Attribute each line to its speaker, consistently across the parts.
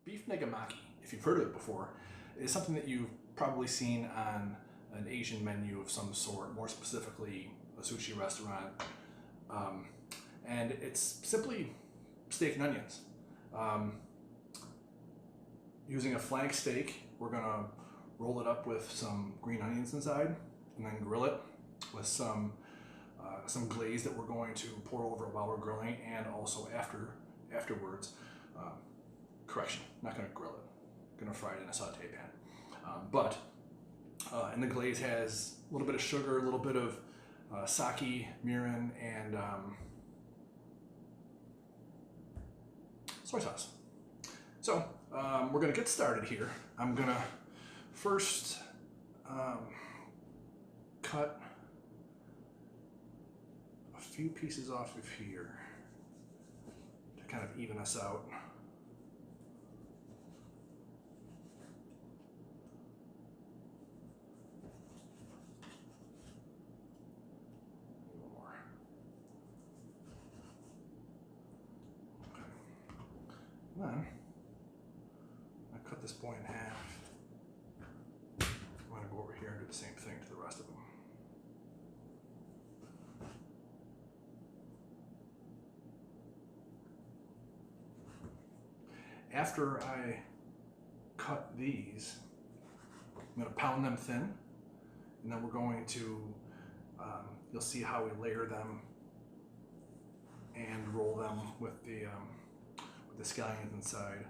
Speaker 1: Beef Negimaki, if you've heard of it before, is something that you've probably seen on an Asian menu of some sort, more specifically a sushi restaurant. And it's simply steak and onions. Using a flank steak, we're gonna roll it up with some green onions inside and then grill it with some glaze that we're going to pour over it while we're grilling, and also afterwards. Correction, not going to grill it, going to fry it in a saute pan. And the glaze has a little bit of sugar, a little bit of sake, mirin, and soy sauce. So we're going to get started here. I'm going to first cut a few pieces off of here to kind of even us out. Then I cut this boy in half. I'm going to go over here and do the same thing to the rest of them. After I cut these, I'm going to pound them thin, and then we're going to, you'll see how we layer them and roll them with the scallions inside.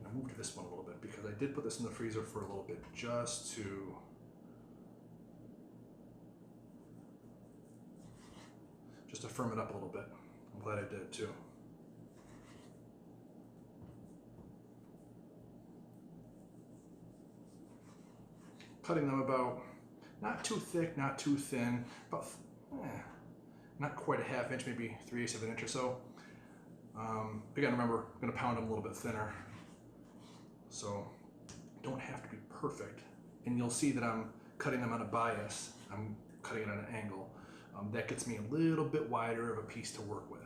Speaker 1: I moved this one a little bit because I did put this in the freezer for a little bit just to firm it up a little bit. I'm glad I did too. Cutting them about, not too thick, not too thin, about not quite a half inch, maybe 3/8 of an inch or so. Again, remember, I'm going to pound them a little bit thinner, so don't have to be perfect. And you'll see that I'm cutting them on a bias. I'm cutting it at an angle. That gets me a little bit wider of a piece to work with.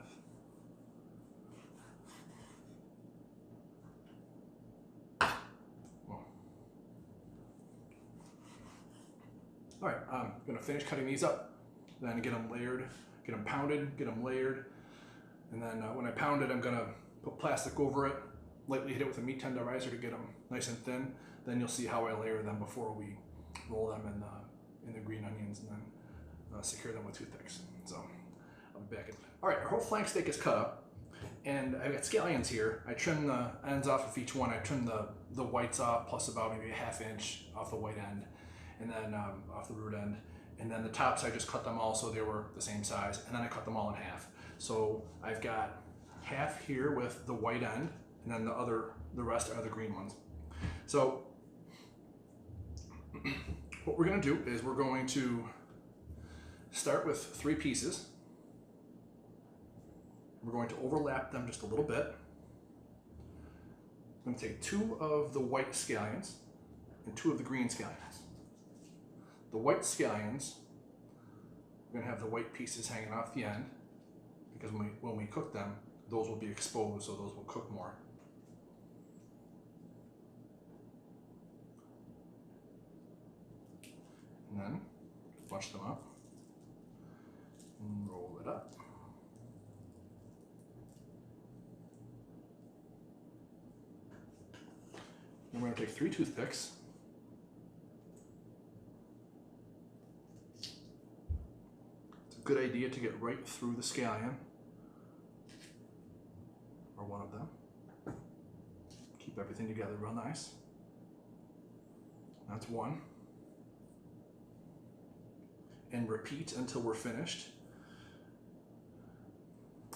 Speaker 1: All right, I'm going to finish cutting these up, then get them layered, get them pounded, get them layered. And then when I pound it, I'm going to put plastic over it, lightly hit it with a meat tenderizer to get them nice and thin. Then you'll see how I layer them before we roll them in the green onions, and then secure them with toothpicks. So I'll be back in. All right, our whole flank steak is cut up, and I've got scallions here. I trim the ends off of each one. I trim the whites off, plus about maybe a ½ inch off the white end, and then off the root end. And then the tops, I just cut them all so they were the same size, and then I cut them all in half. So I've got half here with the white end, and then the rest are the green ones. So what we're going to do is we're going to start with 3 pieces. We're going to overlap them just a little bit. I'm going to take 2 of the white scallions and 2 of the green scallions. The white scallions, we're going to have the white pieces hanging off the end, because when we cook them, those will be exposed, so those will cook more. And then bunch them up and roll it up. Then we're going to take 3 toothpicks. It's a good idea to get right through the scallion, or one of them. Keep everything together real nice. That's one. And repeat until we're finished.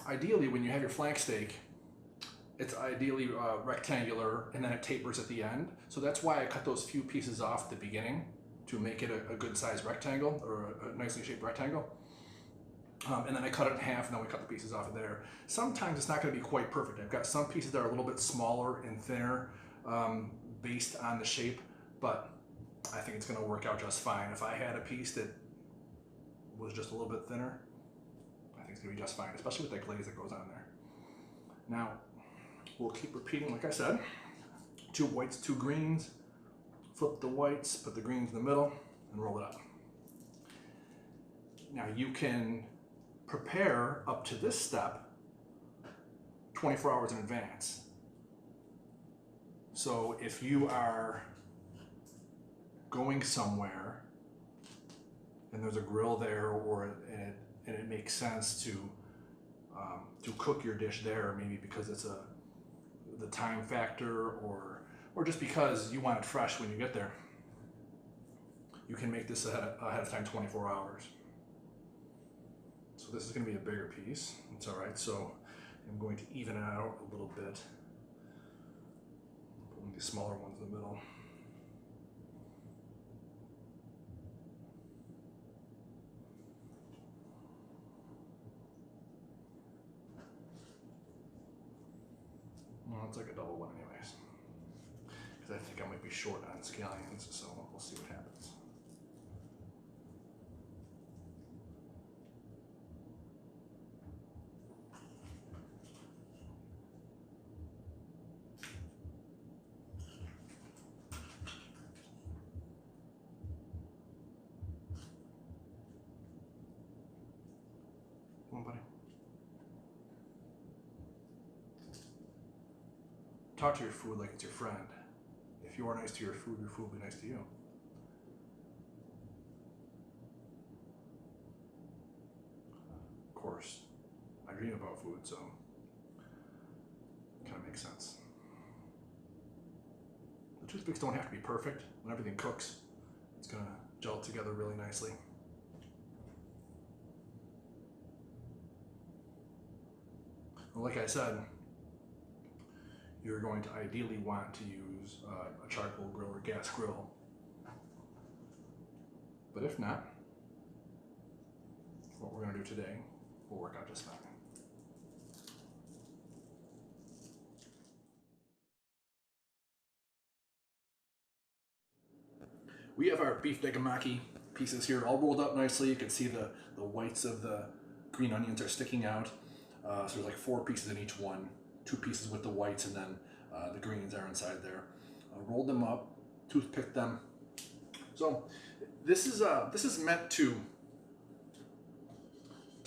Speaker 1: Ideally, when you have your flank steak, it's ideally rectangular, and then it tapers at the end. So that's why I cut those few pieces off at the beginning, to make it a good sized rectangle, or a nicely shaped rectangle. And then I cut it in half, and then we cut the pieces off of there. Sometimes it's not going to be quite perfect. I've got some pieces that are a little bit smaller and thinner based on the shape, but I think it's going to work out just fine. If I had a piece that was just a little bit thinner, I think it's going to be just fine, especially with that glaze that goes on there. Now, we'll keep repeating, like I said. 2 whites, 2 greens, flip the whites, put the greens in the middle, and roll it up. Now you can prepare up to this step 24 hours in advance. So if you are going somewhere and there's a grill there, and it makes sense to cook your dish there, maybe because it's the time factor, or just because you want it fresh when you get there, you can make this ahead of time, 24 hours. So this is going to be a bigger piece. It's all right. So I'm going to even it out a little bit. Putting the smaller ones in the middle. Well, it's like a double one anyways. Because I think I might be short on scallions, so we'll see what happens. Come on, buddy. Talk to your food like it's your friend. If you are nice to your food will be nice to you. Of course, I dream about food, so it kind of makes sense. The toothpicks don't have to be perfect. When everything cooks, it's going to gel together really nicely. Well, like I said, you're going to ideally want to use a charcoal grill or gas grill. But if not, what we're going to do today will work out just fine. We have our beef Negimaki pieces here all rolled up nicely. You can see the whites of the green onions are sticking out. So there's like 4 pieces in each one, 2 pieces with the whites, and then the greens are inside there. Rolled them up, toothpicked them. So this is meant to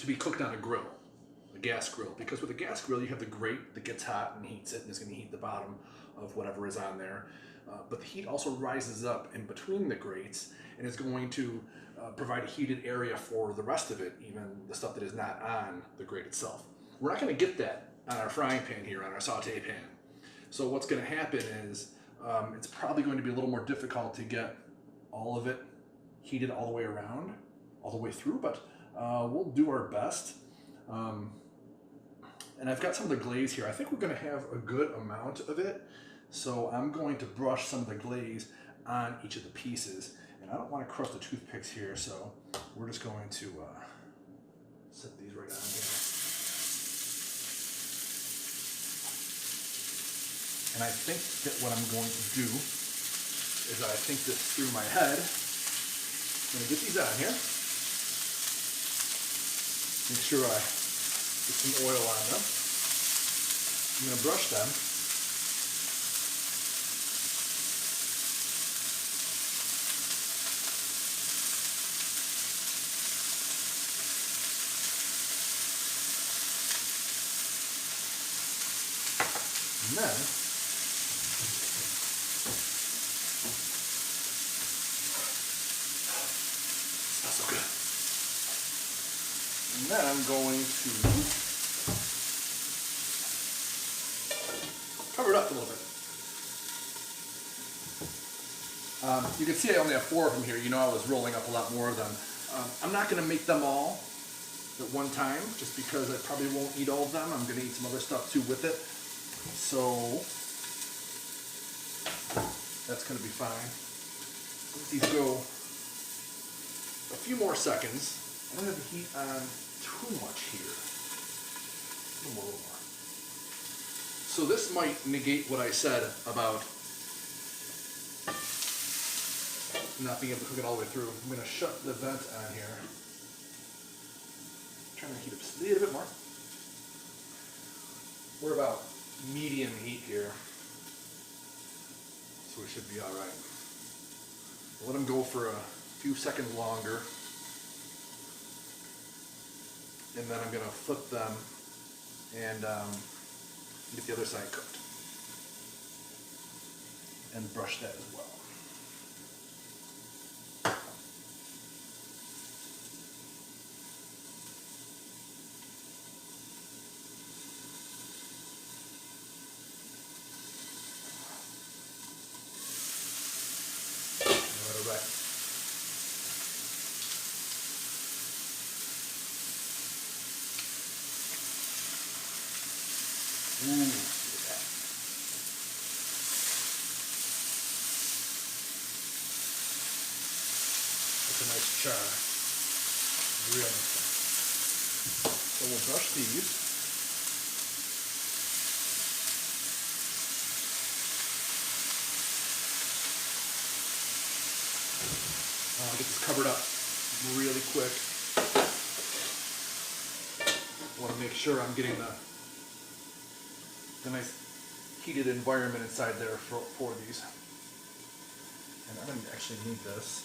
Speaker 1: be cooked on a grill, a gas grill, because with a gas grill you have the grate that gets hot and heats it, and it's going to heat the bottom of whatever is on there. But the heat also rises up in between the grates, and is going to provide a heated area for the rest of it, even the stuff that is not on the grate itself. We're not going to get that on our frying pan here, on our saute pan. So what's going to happen is it's probably going to be a little more difficult to get all of it heated all the way around, all the way through, but we'll do our best. And I've got some of the glaze here. I think we're going to have a good amount of it. So I'm going to brush some of the glaze on each of the pieces. And I don't want to crush the toothpicks here, so we're just going to set these right on here. And I think that what I'm going to do is I think this through my head. I'm going to get these on here. Make sure I get some oil on them. I'm going to brush them. And then smells so good. And then I'm going to cover it up a little bit. You can see I only have 4 of them here. You know I was rolling up a lot more of them. I'm not going to make them all at one time, just because I probably won't eat all of them. I'm going to eat some other stuff too with it. So that's going to be fine. Let these go a few more seconds. I don't have the heat on too much here. A little more. So this might negate what I said about not being able to cook it all the way through. I'm going to shut the vent on here. I'm trying to heat up just a little bit more. We're about medium heat here. So we should be all right. Let them go for a few seconds longer. And then I'm going to flip them and get the other side cooked. And brush that as well. Let it rest. Ooh, look at that. That's a nice char. Real nice. So we'll brush these. I'll get this covered up really quick. I want to make sure I'm getting the nice heated environment inside there for these. And I'm going to actually need this.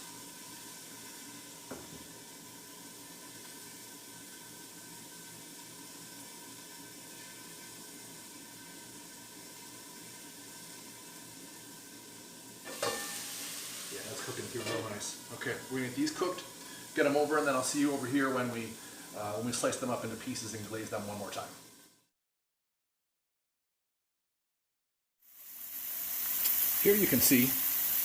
Speaker 1: Yeah, that's cooking through real nice. Okay, we're going to get these cooked, get them over, and then I'll see you over here when we slice them up into pieces and glaze them one more time. Here you can see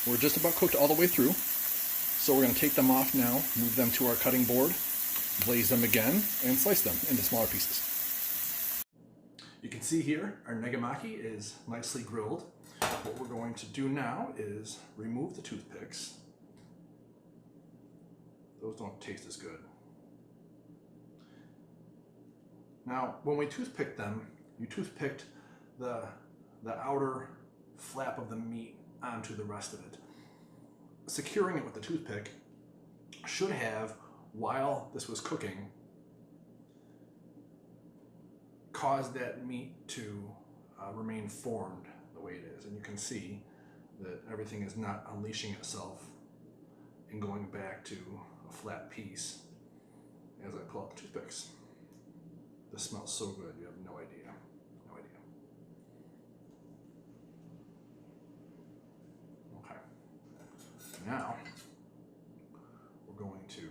Speaker 1: we're just about cooked all the way through. So we're going to take them off now, move them to our cutting board, glaze them again, and slice them into smaller pieces. You can see here our Negimaki is nicely grilled. What we're going to do now is remove the toothpicks. Those don't taste as good. Now, when we toothpicked them, you toothpicked the outer flap of the meat onto the rest of it. Securing it with the toothpick should have, while this was cooking, caused that meat to remain formed the way it is. And you can see that everything is not unleashing itself and going back to a flat piece as I pull out the toothpicks. This smells so good, you have no idea. No idea. Okay. Now, we're going to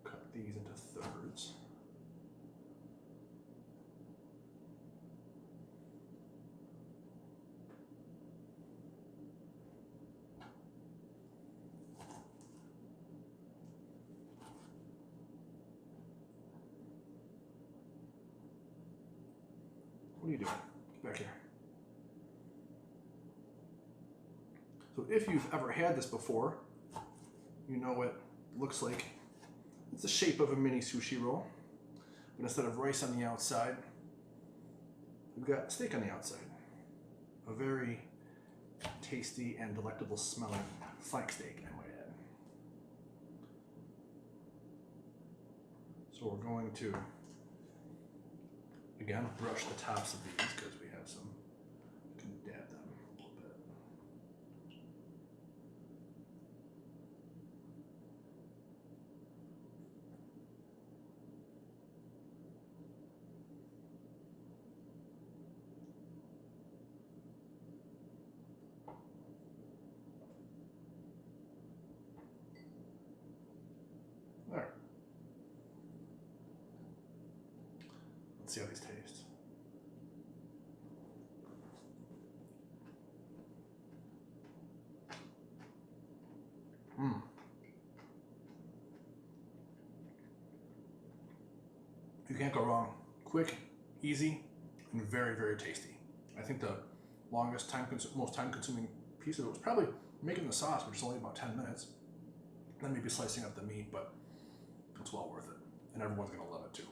Speaker 1: cut these into thirds. What are you doing? Get back here. So if you've ever had this before, you know what it looks like. It's the shape of a mini sushi roll, but instead of rice on the outside, we've got steak on the outside. A very tasty and delectable smelling flank steak, I might add. So we're going to again brush the tops of these because we have some. You can dab them a little bit. There. Let's see how these taste. You can't go wrong. Quick, easy, and very, very tasty. I think the most time-consuming piece of it was probably making the sauce, which is only about 10 minutes. Then maybe slicing up the meat, but it's well worth it. And everyone's gonna love it too.